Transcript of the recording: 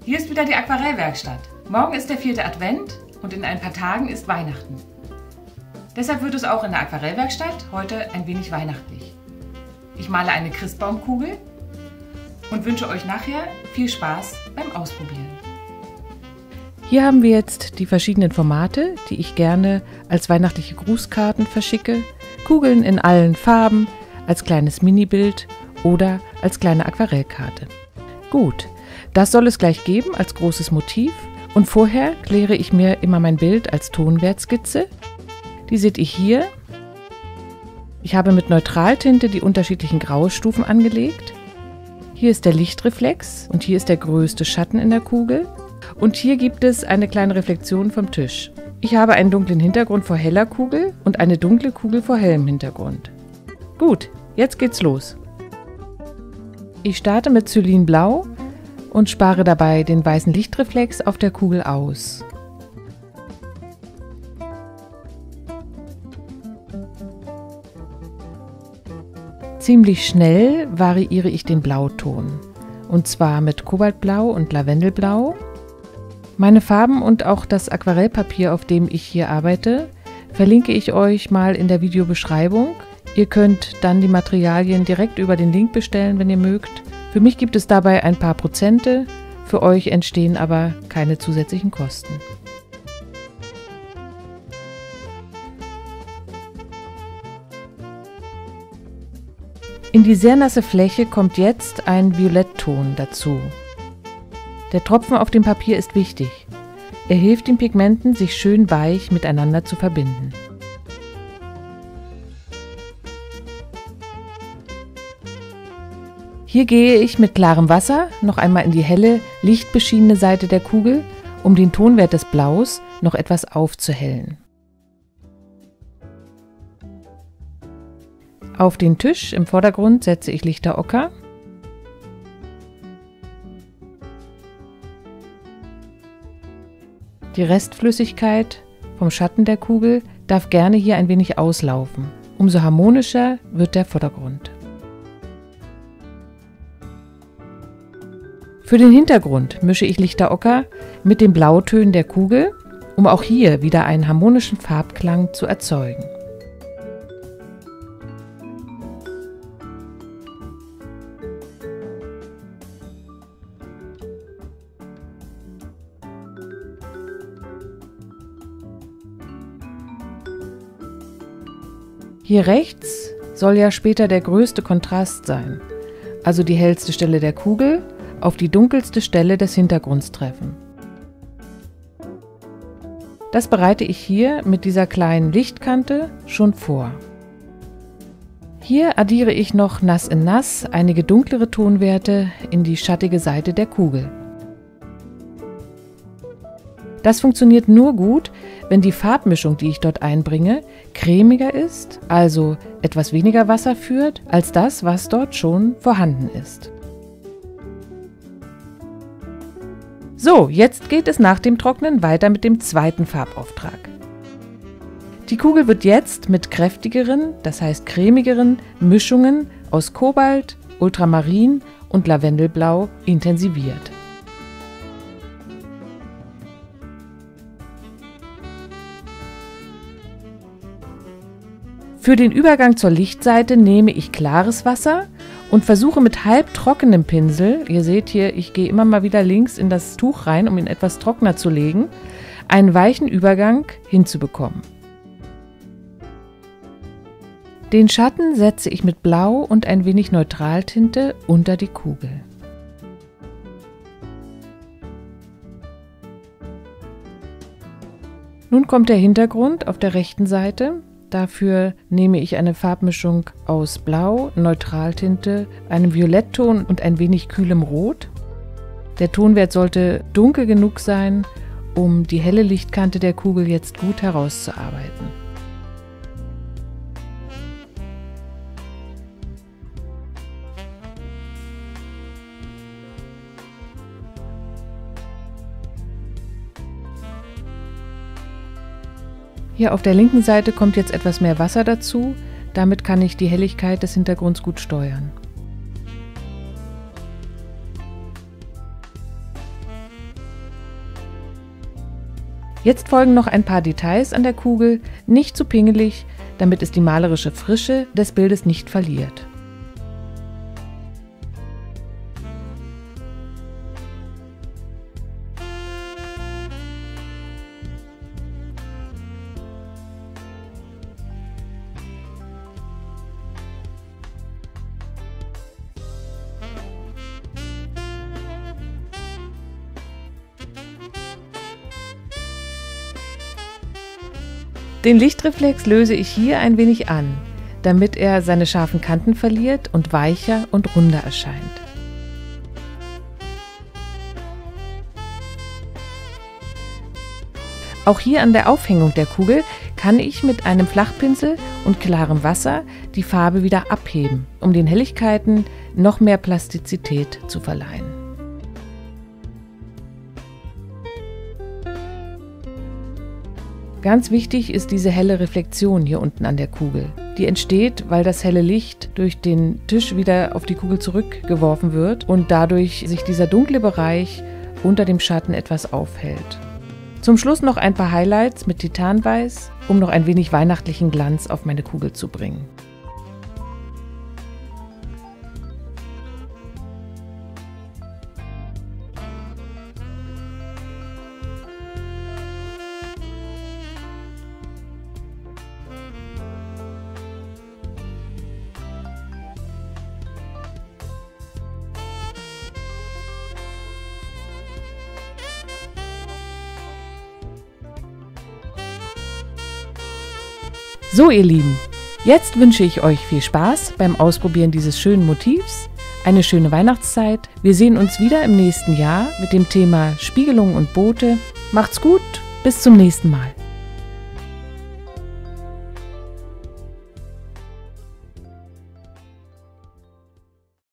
Hier ist wieder die Aquarellwerkstatt. Morgen ist der 4. Advent und in ein paar Tagen ist Weihnachten. Deshalb wird es auch in der Aquarellwerkstatt heute ein wenig weihnachtlich. Ich male eine Christbaumkugel und wünsche euch nachher viel Spaß beim Ausprobieren. Hier haben wir jetzt die verschiedenen Formate, die ich gerne als weihnachtliche Grußkarten verschicke. Kugeln in allen Farben, als kleines Minibild oder als kleine Aquarellkarte. Gut, das soll es gleich geben als großes Motiv und vorher kläre ich mir immer mein Bild als Tonwertskizze. Die seht ihr hier. Ich habe mit Neutraltinte die unterschiedlichen Graustufen angelegt. Hier ist der Lichtreflex und hier ist der größte Schatten in der Kugel. Und hier gibt es eine kleine Reflexion vom Tisch. Ich habe einen dunklen Hintergrund vor heller Kugel und eine dunkle Kugel vor hellem Hintergrund. Gut, jetzt geht's los. Ich starte mit Xylinblau und spare dabei den weißen Lichtreflex auf der Kugel aus. Ziemlich schnell variiere ich den Blauton, und zwar mit Kobaltblau und Lavendelblau. Meine Farben und auch das Aquarellpapier, auf dem ich hier arbeite, verlinke ich euch mal in der Videobeschreibung. Ihr könnt dann die Materialien direkt über den Link bestellen, wenn ihr mögt. Für mich gibt es dabei ein paar Prozente, für euch entstehen aber keine zusätzlichen Kosten. In die sehr nasse Fläche kommt jetzt ein Violettton dazu. Der Tropfen auf dem Papier ist wichtig. Er hilft den Pigmenten, sich schön weich miteinander zu verbinden. Hier gehe ich mit klarem Wasser noch einmal in die helle, lichtbeschienene Seite der Kugel, um den Tonwert des Blaus noch etwas aufzuhellen. Auf den Tisch im Vordergrund setze ich lichter Ocker. Die Restflüssigkeit vom Schatten der Kugel darf gerne hier ein wenig auslaufen. Umso harmonischer wird der Vordergrund. Für den Hintergrund mische ich lichter Ocker mit den Blautönen der Kugel, um auch hier wieder einen harmonischen Farbklang zu erzeugen. Hier rechts soll ja später der größte Kontrast sein, also die hellste Stelle der Kugel auf die dunkelste Stelle des Hintergrunds treffen. Das bereite ich hier mit dieser kleinen Lichtkante schon vor. Hier addiere ich noch nass in nass einige dunklere Tonwerte in die schattige Seite der Kugel. Das funktioniert nur gut, wenn die Farbmischung, die ich dort einbringe, cremiger ist, also etwas weniger Wasser führt, als das, was dort schon vorhanden ist. So, jetzt geht es nach dem Trocknen weiter mit dem zweiten Farbauftrag. Die Kugel wird jetzt mit kräftigeren, das heißt cremigeren Mischungen aus Kobalt, Ultramarin und Lavendelblau intensiviert. Für den Übergang zur Lichtseite nehme ich klares Wasser und versuche mit halbtrockenem Pinsel, ihr seht hier, ich gehe immer mal wieder links in das Tuch rein, um ihn etwas trockener zu legen, einen weichen Übergang hinzubekommen. Den Schatten setze ich mit Blau und ein wenig Neutraltinte unter die Kugel. Nun kommt der Hintergrund auf der rechten Seite. Dafür nehme ich eine Farbmischung aus Blau, Neutraltinte, einem Violettton und ein wenig kühlem Rot. Der Tonwert sollte dunkel genug sein, um die helle Lichtkante der Kugel jetzt gut herauszuarbeiten. Hier auf der linken Seite kommt jetzt etwas mehr Wasser dazu, damit kann ich die Helligkeit des Hintergrunds gut steuern. Jetzt folgen noch ein paar Details an der Kugel, nicht zu pingelig, damit es die malerische Frische des Bildes nicht verliert. Den Lichtreflex löse ich hier ein wenig an, damit er seine scharfen Kanten verliert und weicher und runder erscheint. Auch hier an der Aufhängung der Kugel kann ich mit einem Flachpinsel und klarem Wasser die Farbe wieder abheben, um den Helligkeiten noch mehr Plastizität zu verleihen. Ganz wichtig ist diese helle Reflexion hier unten an der Kugel. Die entsteht, weil das helle Licht durch den Tisch wieder auf die Kugel zurückgeworfen wird und dadurch sich dieser dunkle Bereich unter dem Schatten etwas aufhält. Zum Schluss noch ein paar Highlights mit Titanweiß, um noch ein wenig weihnachtlichen Glanz auf meine Kugel zu bringen. So ihr Lieben, jetzt wünsche ich euch viel Spaß beim Ausprobieren dieses schönen Motivs, eine schöne Weihnachtszeit. Wir sehen uns wieder im nächsten Jahr mit dem Thema Spiegelung und Boote. Macht's gut, bis zum nächsten Mal.